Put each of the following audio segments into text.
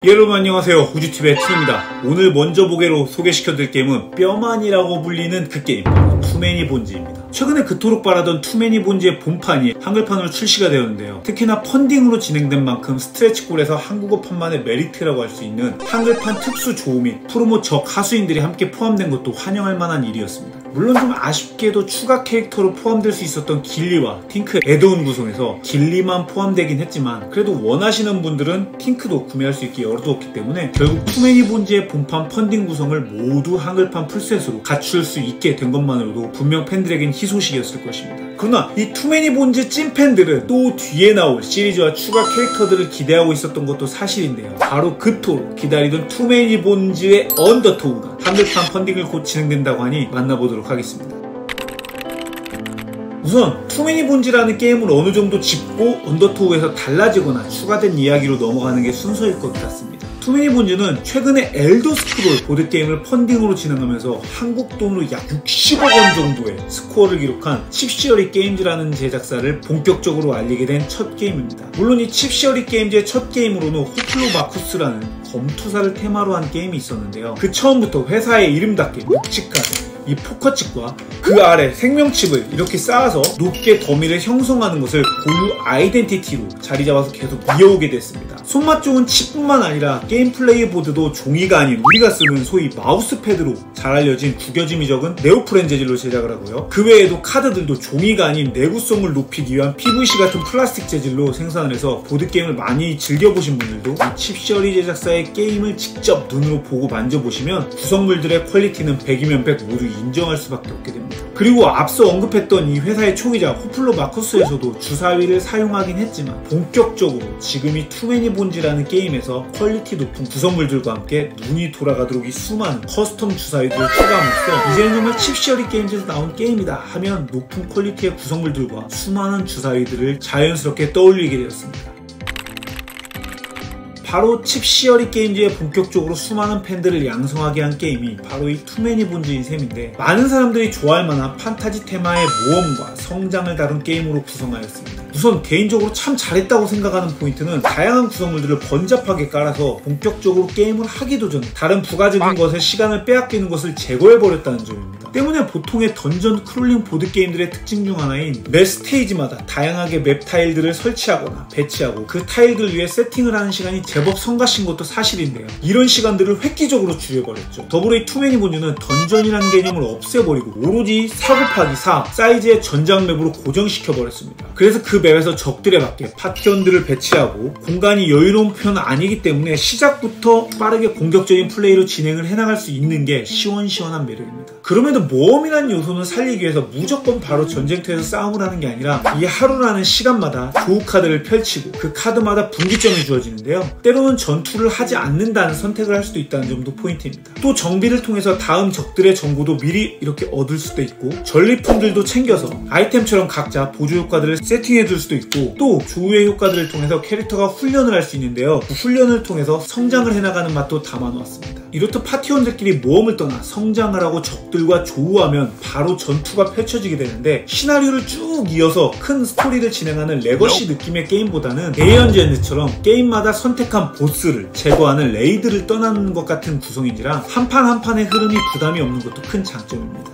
여러분 안녕하세요, 후지TV의 틴입니다. 오늘 먼저 보기로 소개시켜드릴 게임은 뼈만이라고 불리는 그 게임, 바로 투매니 본즈입니다. 최근에 그토록 바라던 투매니 본즈의 본판이 한글판으로 출시가 되었는데요. 특히나 펀딩으로 진행된 만큼 스트레치골에서 한국어판만의 메리트라고 할 수 있는 한글판 특수 조우 및 프로모 적 하수인들이 함께 포함된 것도 환영할 만한 일이었습니다. 물론 좀 아쉽게도 추가 캐릭터로 포함될 수 있었던 길리와 팅크 애드온 구성에서 길리만 포함되긴 했지만, 그래도 원하시는 분들은 팅크도 구매할 수 있게 열어두었기 때문에 결국 투매니 본즈의 본판 펀딩 구성을 모두 한글판 풀셋으로 갖출 수 있게 된 것만으로도 분명 팬들에겐 희소식이었을 것입니다. 그러나 이 투매니 본즈 찐팬들은 또 뒤에 나올 시리즈와 추가 캐릭터들을 기대하고 있었던 것도 사실인데요. 바로 그토록 기다리던 투매니 본즈의 언더토우가 한글판 펀딩을 곧 진행된다고 하니 만나보도록 하겠습니다. 우선 투매니 본즈라는 게임을 어느 정도 짚고 언더토우에서 달라지거나 추가된 이야기로 넘어가는 게 순서일 것 같습니다. 투매니 본즈는 최근에 엘더 스크롤 보드게임을 펀딩으로 진행하면서 한국 돈으로 약 60억 원 정도의 스코어를 기록한 칩시어리 게임즈라는 제작사를 본격적으로 알리게 된 첫 게임입니다. 물론 이 칩시어리 게임즈의 첫 게임으로는 호플로 마쿠스라는 검투사를 테마로 한 게임이 있었는데요. 그 처음부터 회사의 이름답게 묵직한 이 포커칩과 그 아래 생명칩을 이렇게 쌓아서 높게 더미를 형성하는 것을 고유 아이덴티티로 자리 잡아서 계속 이어오게 됐습니다. 손맛 좋은 칩뿐만 아니라 게임 플레이 보드도 종이가 아닌 우리가 쓰는 소위 마우스패드로 잘 알려진 구겨짐이 적은 네오프렌 재질로 제작을 하고요. 그 외에도 카드들도 종이가 아닌 내구성을 높이기 위한 PVC 같은 플라스틱 재질로 생산을 해서 보드게임을 많이 즐겨보신 분들도 이 칩시어리 제작사의 게임을 직접 눈으로 보고 만져보시면 구성물들의 퀄리티는 100이면 100 모두 인정할 수밖에 없게 됩니다. 그리고 앞서 언급했던 이 회사의 초기자 호플로 마쿠스에서도 주사위를 사용하긴 했지만, 본격적으로 지금 이 투매니 본즈라는 게임에서 퀄리티 높은 구성물들과 함께 눈이 돌아가도록 이 수많은 커스텀 주사위들을 추가함으로써 이제는 정말 칩시어리 게임즈에서 나온 게임이다 하면 높은 퀄리티의 구성물들과 수많은 주사위들을 자연스럽게 떠올리게 되었습니다. 바로 칩시어리 게임즈에 본격적으로 수많은 팬들을 양성하게 한 게임이 바로 이 투매니 본즈인 셈인데, 많은 사람들이 좋아할 만한 판타지 테마의 모험과 성장을 다룬 게임으로 구성하였습니다. 우선 개인적으로 참 잘했다고 생각하는 포인트는 다양한 구성물들을 번잡하게 깔아서 본격적으로 게임을 하기도 전 다른 부가적인 것에 시간을 빼앗기는 것을 제거해버렸다는 점입니다. 때문에 보통의 던전 크롤링 보드게임들의 특징 중 하나인 매 스테이지마다 다양하게 맵 타일들을 설치하거나 배치하고 그 타일들 위에 세팅을 하는 시간이 제법 성가신 것도 사실인데요. 이런 시간들을 획기적으로 줄여버렸죠. 더불어 이 투매니 본즈는 던전이라는 개념을 없애버리고 오로지 4x4 사이즈의 전장 맵으로 고정시켜버렸습니다. 그래서 그 맵에서 적들에 맞게 파티원들을 배치하고, 공간이 여유로운 편은 아니기 때문에 시작부터 빠르게 공격적인 플레이로 진행을 해나갈 수 있는 게 시원시원한 매력입니다. 그럼에도 모험이라는 요소는 살리기 위해서 무조건 바로 전쟁터에서 싸움을 하는 게 아니라 이 하루라는 시간마다 조우 카드를 펼치고 그 카드마다 분기점이 주어지는데요. 때로는 전투를 하지 않는다는 선택을 할 수도 있다는 점도 포인트입니다. 또 정비를 통해서 다음 적들의 정보도 미리 이렇게 얻을 수도 있고, 전리품들도 챙겨서 아이템처럼 각자 보조 효과들을 세팅해 줄 수도 있고, 또 조우의 효과들을 통해서 캐릭터가 훈련을 할 수 있는데요. 그 훈련을 통해서 성장을 해나가는 맛도 담아놓았습니다. 이렇듯 파티원들끼리 모험을 떠나 성장을 하고 적들과 조우하면 바로 전투가 펼쳐지게 되는데, 시나리오를 쭉 이어서 큰 스토리를 진행하는 레거시 느낌의 게임보다는 에이언젠드처럼 게임마다 선택한 보스를 제거하는 레이드를 떠나는 것 같은 구성인지라 한 판 한 판의 흐름이 부담이 없는 것도 큰 장점입니다.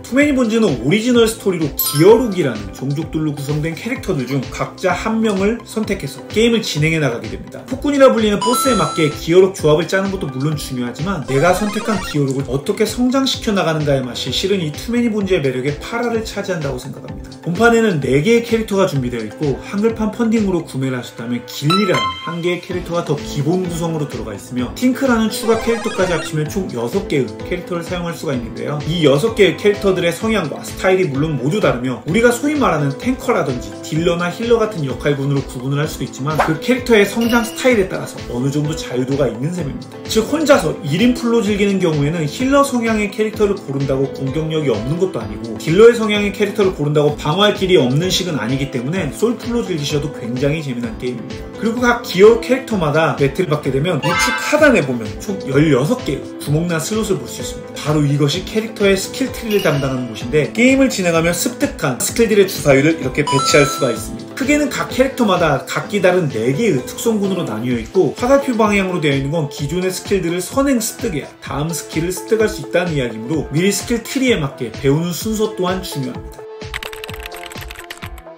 투매니 본즈는 오리지널 스토리로 기어룩이라는 종족들로 구성된 캐릭터들 중 각자 한 명을 선택해서 게임을 진행해 나가게 됩니다. 폭군이라 불리는 보스에 맞게 기어룩 조합을 짜는 것도 물론 중요하지만, 내가 선택한 기어룩을 어떻게 성장시켜 나가는가의 맛이 실은 이 투매니 본즈의 매력의 8화를 차지한다고 생각합니다. 본판에는 4개의 캐릭터가 준비되어 있고, 한글판 펀딩으로 구매를 하셨다면 길리라는 1개의 캐릭터가 더 기본 구성으로 들어가 있으며, 팅크라는 추가 캐릭터까지 합치면 총 6개의 캐릭터를 사용할 수가 있는데요. 이 6개의 캐릭터들의 성향과 스타일이 물론 모두 다르며, 우리가 소위 말하는 탱커라든지 딜러나 힐러 같은 역할군으로 구분을 할 수도 있지만, 그 캐릭터의 성장 스타일에 따라서 어느 정도 자유도가 있는 셈입니다. 즉 혼자서 1인 풀로 즐기는 경우에는 힐러 성향의 캐릭터를 고른다고 공격력이 없는 것도 아니고, 딜러의 성향의 캐릭터를 고른다고 방어할 길이 없는 식은 아니기 때문에 솔풀로 즐기셔도 굉장히 재미난 게임입니다. 그리고 각 기어 캐릭터마다 배틀을 받게 되면 우측 하단에 보면 총 16개의 구멍난 슬롯을 볼 수 있습니다. 바로 이것이 캐릭터의 스킬 트리를 담당하는 곳인데, 게임을 진행하면 습득한 스킬들의 주사위를 이렇게 배치할 수가 있습니다. 크게는 각 캐릭터마다 각기 다른 4개의 특성군으로 나뉘어 있고 화살표 방향으로 되어 있는 건 기존의 스킬들을 선행 습득해야 다음 스킬을 습득할 수 있다는 이야기이므로 미리 스킬 트리에 맞게 배우는 순서 또한 중요합니다.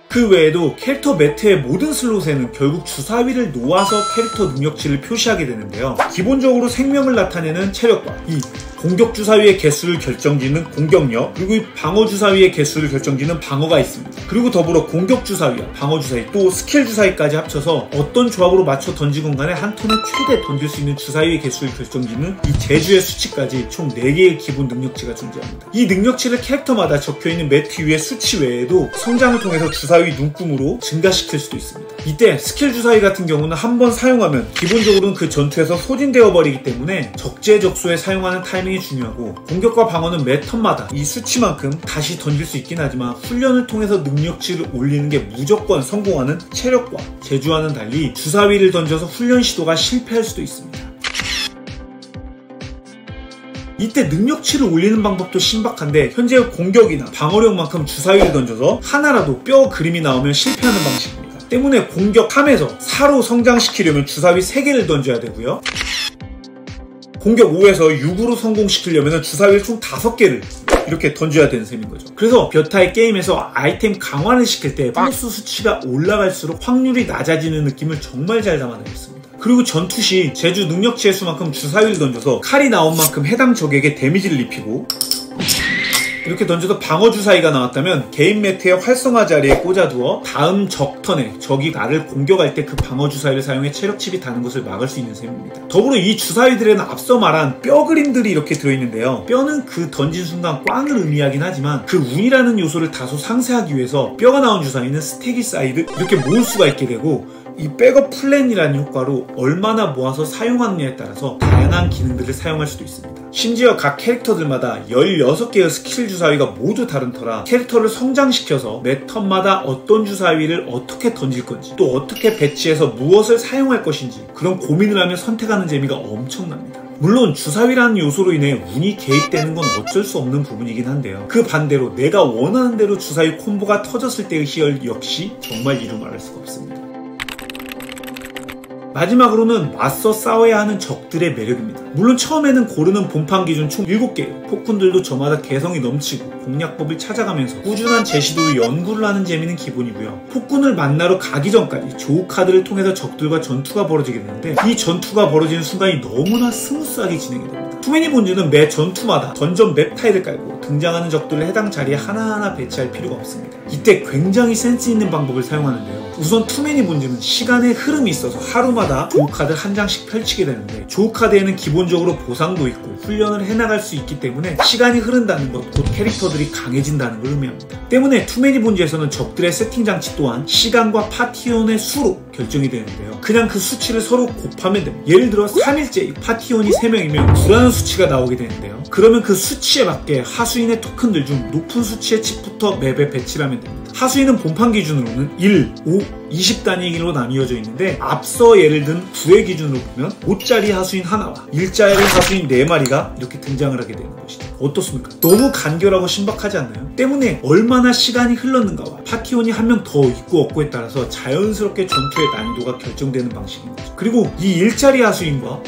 그 외에도 캐릭터 매트의 모든 슬롯에는 결국 주사위를 놓아서 캐릭터 능력치를 표시하게 되는데요. 기본적으로 생명을 나타내는 체력과 이 공격 주사위의 개수를 결정짓는 공격력, 그리고 이 방어 주사위의 개수를 결정짓는 방어가 있습니다. 그리고 더불어 공격 주사위와 방어 주사위, 또 스킬 주사위까지 합쳐서 어떤 조합으로 맞춰 던지건 간에 한 턴에 최대 던질 수 있는 주사위의 개수를 결정짓는 이 제주의 수치까지 총 4개의 기본 능력치가 존재합니다. 이 능력치를 캐릭터마다 적혀있는 매트 위의 수치 외에도 성장을 통해서 주사위 눈금으로 증가시킬 수도 있습니다. 이때 스킬 주사위 같은 경우는 한번 사용하면 기본적으로는 그 전투에서 소진되어 버리기 때문에 적재적소에 사용하는 타이밍이 중요하고, 공격과 방어는 매 턴마다 이 수치만큼 다시 던질 수 있긴 하지만 훈련을 통해서 능력치를 올리는 게 무조건 성공하는 체력과 제주와는 달리 주사위를 던져서 훈련 시도가 실패할 수도 있습니다. 이때 능력치를 올리는 방법도 신박한데, 현재 공격이나 방어력만큼 주사위를 던져서 하나라도 뼈 그림이 나오면 실패하는 방식입니다. 때문에 공격 3에서 4로 성장시키려면 주사위 3개를 던져야 되고요. 공격 5에서 6으로 성공시키려면 주사위를 총 5개를 이렇게 던져야 되는 셈인 거죠. 그래서 벼타의 게임에서 아이템 강화를 시킬 때 보너스 수치가 올라갈수록 확률이 낮아지는 느낌을 정말 잘 담아내었습니다. 그리고 전투 시 제주 능력치의 수만큼 주사위를 던져서 칼이 나온 만큼 해당 적에게 데미지를 입히고, 이렇게 던져서 방어 주사위가 나왔다면 개인 매트의 활성화 자리에 꽂아두어 다음 적 턴에 적이 나를 공격할 때 그 방어 주사위를 사용해 체력칩이 다는 것을 막을 수 있는 셈입니다. 더불어 이 주사위들에는 앞서 말한 뼈 그림들이 이렇게 들어있는데요. 뼈는 그 던진 순간 꽝을 의미하긴 하지만 그 운이라는 요소를 다소 상쇄하기 위해서 뼈가 나온 주사위는 스택이 쌓이듯 이렇게 모을 수가 있게 되고, 이 백업 플랜이라는 효과로 얼마나 모아서 사용하느냐에 따라서 다양한 기능들을 사용할 수도 있습니다. 심지어 각 캐릭터들마다 16개의 스킬 주사위가 모두 다른 터라 캐릭터를 성장시켜서 매 턴마다 어떤 주사위를 어떻게 던질 건지, 또 어떻게 배치해서 무엇을 사용할 것인지 그런 고민을 하며 선택하는 재미가 엄청납니다. 물론 주사위라는 요소로 인해 운이 개입되는 건 어쩔 수 없는 부분이긴 한데요. 그 반대로 내가 원하는 대로 주사위 콤보가 터졌을 때의 희열 역시 정말 이루 말할 수가 없습니다. 마지막으로는 맞서 싸워야 하는 적들의 매력입니다. 물론 처음에는 고르는 본판 기준 총 7개예요. 폭군들도 저마다 개성이 넘치고 공략법을 찾아가면서 꾸준한 제시도로 연구를 하는 재미는 기본이고요. 폭군을 만나러 가기 전까지 조우 카드를 통해서 적들과 전투가 벌어지게 되는데, 이 전투가 벌어지는 순간이 너무나 스무스하게 진행이 됩니다. 투매니 본즈는 매 전투마다 던전 맵 타일을 깔고 등장하는 적들을 해당 자리에 하나하나 배치할 필요가 없습니다. 이때 굉장히 센스 있는 방법을 사용하는데요. 우선 투매니 본즈는 시간의 흐름이 있어서 하루마다 조우 카드 한 장씩 펼치게 되는데, 조우 카드에는 기본적으로 보상도 있고 훈련을 해나갈 수 있기 때문에 시간이 흐른다는 것, 곧 캐릭터들이 강해진다는 걸 의미합니다. 때문에 투매니 본즈에서는 적들의 세팅 장치 또한 시간과 파티원의 수로 결정이 되는데요. 그냥 그 수치를 서로 곱하면 됩니다. 예를 들어 3일째 파티원이 3명이면 9라는 수치가 나오게 되는데요. 그러면 그 수치에 맞게 하수인의 토큰들 중 높은 수치의 칩부터 맵에 배치를 하면 됩니다. 하수인은 본판 기준으로는 1, 5, 20 단위로 나뉘어져 있는데, 앞서 예를 든 9의 기준으로 보면 5짜리 하수인 하나와 1짜리 하수인 4마리가 이렇게 등장을 하게 되는 것이죠. 어떻습니까? 너무 간결하고 신박하지 않나요? 때문에 얼마나 시간이 흘렀는가와 파티원이 한 명 더 있고 없고에 따라서 자연스럽게 전투의 난이도가 결정되는 방식인 거죠. 그리고 이 1짜리 하수인과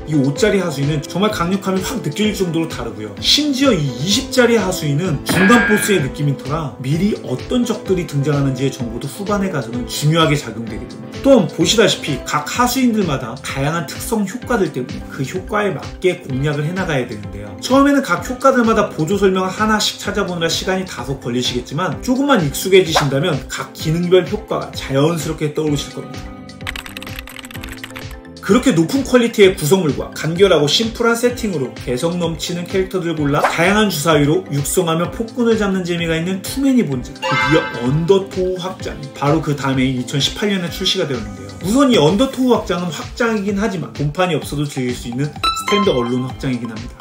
이 5짜리 하수인은 정말 강력함이 확 느껴질 정도로 다르고요. 심지어 이 20짜리 하수인은 중간 보스의 느낌인 터라 미리 어떤 적들이 등장하는지의 정보도 후반에 가서는 중요하게 작용되게 됩니다. 또한 보시다시피 각 하수인들마다 다양한 특성 효과들 때문에 그 효과에 맞게 공략을 해나가야 되는데요. 처음에는 각 효과들마다 보조 설명을 하나씩 찾아보느라 시간이 다소 걸리시겠지만, 조금만 익숙해지신다면 각 기능별 효과가 자연스럽게 떠오르실 겁니다. 그렇게 높은 퀄리티의 구성물과 간결하고 심플한 세팅으로 개성 넘치는 캐릭터들 골라 다양한 주사위로 육성하며 폭군을 잡는 재미가 있는 투매니 본즈, 드디어 언더토우 확장이 바로 그 다음에 2018년에 출시가 되었는데요. 우선 이 언더토우 확장은 확장이긴 하지만 본판이 없어도 즐길 수 있는 스탠드 얼론 확장이긴 합니다.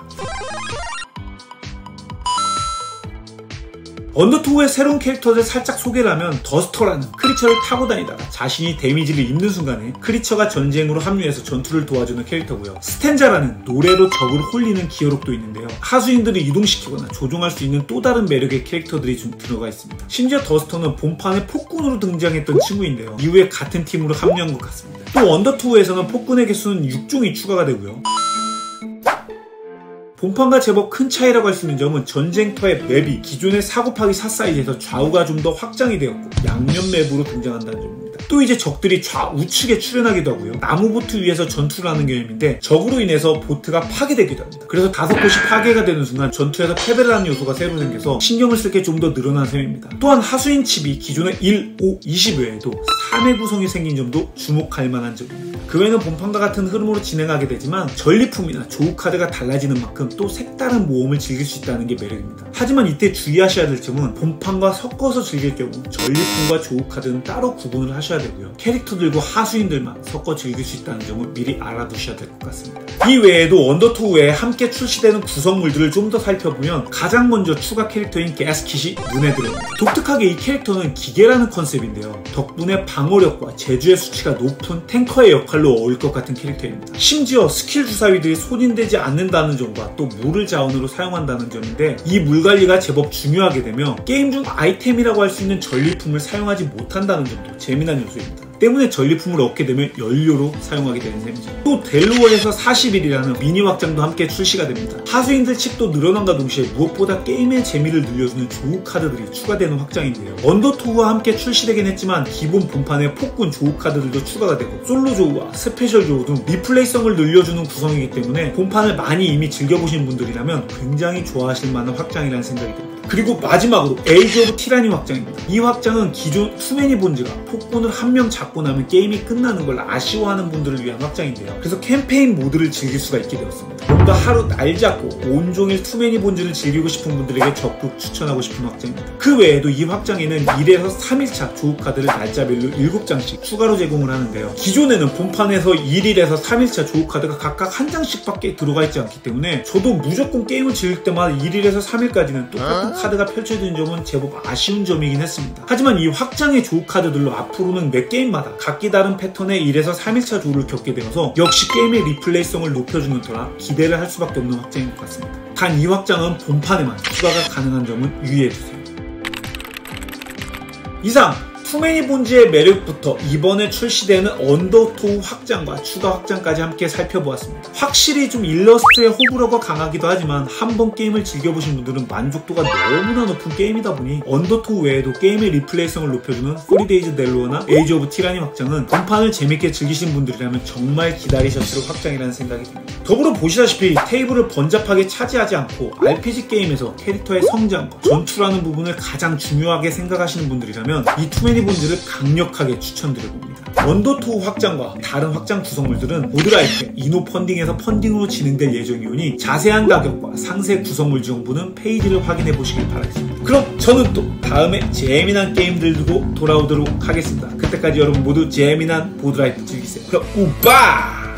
언더2의 새로운 캐릭터를 살짝 소개를 하면 더스터라는 크리처를 타고 다니다가 자신이 데미지를 입는 순간에 크리처가 전쟁으로 합류해서 전투를 도와주는 캐릭터고요. 스탠자라는 노래로 적을 홀리는 기어록도 있는데요. 하수인들을 이동시키거나 조종할 수 있는 또 다른 매력의 캐릭터들이 좀 들어가 있습니다. 심지어 더스터는 본판에 폭군으로 등장했던 친구인데요. 이후에 같은 팀으로 합류한 것 같습니다. 또 언더2에서는 폭군의 개수는 6종이 추가가 되고요. 본판과 제법 큰 차이라고 할 수 있는 점은 전쟁터의 맵이 기존의 4곱하기4 사이즈에서 좌우가 좀 더 확장이 되었고 양면 맵으로 등장한다는 점입니다. 또 이제 적들이 좌우측에 출현하기도 하고요. 나무 보트 위에서 전투를 하는 개념인데 적으로 인해서 보트가 파괴되기도 합니다. 그래서 5곳이 파괴가 되는 순간 전투에서 패배를 하는 요소가 새로 생겨서 신경을 쓸 게 좀 더 늘어난 셈입니다. 또한 하수인 칩이 기존의 1, 5, 20 외에도 3의 구성이 생긴 점도 주목할 만한 점입니다. 그 외에는 본판과 같은 흐름으로 진행하게 되지만 전리품이나 조우 카드가 달라지는 만큼 또 색다른 모험을 즐길 수 있다는 게 매력입니다. 하지만 이때 주의하셔야 될 점은 본판과 섞어서 즐길 경우 전리품과 조우 카드는 따로 구분을 하셔야 되고요. 캐릭터들과 하수인들만 섞어 즐길 수 있다는 점을 미리 알아두셔야 될 것 같습니다. 이 외에도 언더2 외에 함께 출시되는 구성물들을 좀 더 살펴보면 가장 먼저 추가 캐릭터인 가스킷이 눈에 들어옵니다. 독특하게 이 캐릭터는 기계라는 컨셉인데요. 덕분에 방어력과 제주의 수치가 높은 탱커의 역할로 어울릴 것 같은 캐릭터입니다. 심지어 스킬 주사위들이 손인되지 않는다는 점과 또 물을 자원으로 사용한다는 점인데 이 물 관리가 제법 중요하게 되며 게임 중 아이템이라고 할 수 있는 전리품을 사용하지 못한다는 점도 재미난 요소입니다. 때문에 전리품을 얻게 되면 연료로 사용하게 되는 셈이죠. 또 델루어에서 40일이라는 미니 확장도 함께 출시가 됩니다. 하수인들 칩도 늘어난과 동시에 무엇보다 게임의 재미를 늘려주는 조우 카드들이 추가되는 확장인데요. 언더2와 함께 출시되긴 했지만 기본 본판에 폭군 조우 카드들도 추가가 되고 솔로 조우와 스페셜 조우 등 리플레이성을 늘려주는 구성이기 때문에 본판을 많이 이미 즐겨보신 분들이라면 굉장히 좋아하실 만한 확장이라는 생각이 듭니다. 그리고 마지막으로 에이지 오브 티라니 확장입니다. 이 확장은 기존 투매니 본즈가 폭군을 한 명 잡고 나면 게임이 끝나는 걸 아쉬워하는 분들을 위한 확장인데요. 그래서 캠페인 모드를 즐길 수가 있게 되었습니다. 뭔가 하루 날 잡고 온종일 투매니 본즈를 즐기고 싶은 분들에게 적극 추천하고 싶은 확장입니다. 그 외에도 이 확장에는 1에서 3일차 조우 카드를 날짜별로 7장씩 추가로 제공을 하는데요. 기존에는 본판에서 1일에서 3일차 조우 카드가 각각 한 장씩밖에 들어가 있지 않기 때문에 저도 무조건 게임을 즐길 때마다 1일에서 3일까지는 똑같은 카드가 펼쳐지는 점은 제법 아쉬운 점이긴 했습니다. 하지만 이 확장의 조우 카드들로 앞으로는 매 게임마다 각기 다른 패턴의 1에서 3일차 조우를 겪게 되어서 역시 게임의 리플레이성을 높여주는 터라 기대를 할 수밖에 없는 확장인 것 같습니다. 단 이 확장은 본판에만 추가가 가능한 점은 유의해주세요. 이상 투매니 본즈의 매력부터 이번에 출시되는 언더2 확장과 추가 확장까지 함께 살펴보았습니다. 확실히 좀 일러스트의 호불호가 강하기도 하지만 한번 게임을 즐겨보신 분들은 만족도가 너무나 높은 게임이다 보니 언더2 외에도 게임의 리플레이성을 높여주는 4데이즈 델루어나 에이지 오브 티라니 확장은 본판을 재밌게 즐기신 분들이라면 정말 기다리셨을 확장이라는 생각이 듭니다. 더불어 보시다시피 테이블을 번잡하게 차지하지 않고 RPG 게임에서 캐릭터의 성장과 전투라는 부분을 가장 중요하게 생각하시는 분들이라면 이 투매니 본즈를 강력하게 추천드려봅니다. 언더2 확장과 다른 확장 구성물들은 모드 아이템, 이노 펀딩에서 펀딩으로 진행될 예정이오니 자세한 가격과 상세 구성물 정보는 페이지를 확인해 보시길 바라겠습니다. 그럼 저는 또 다음에 재미난 게임들 들고 돌아오도록 하겠습니다. 그때까지 여러분 모두 재미난 보드라이프 즐기세요. 그럼 우빠!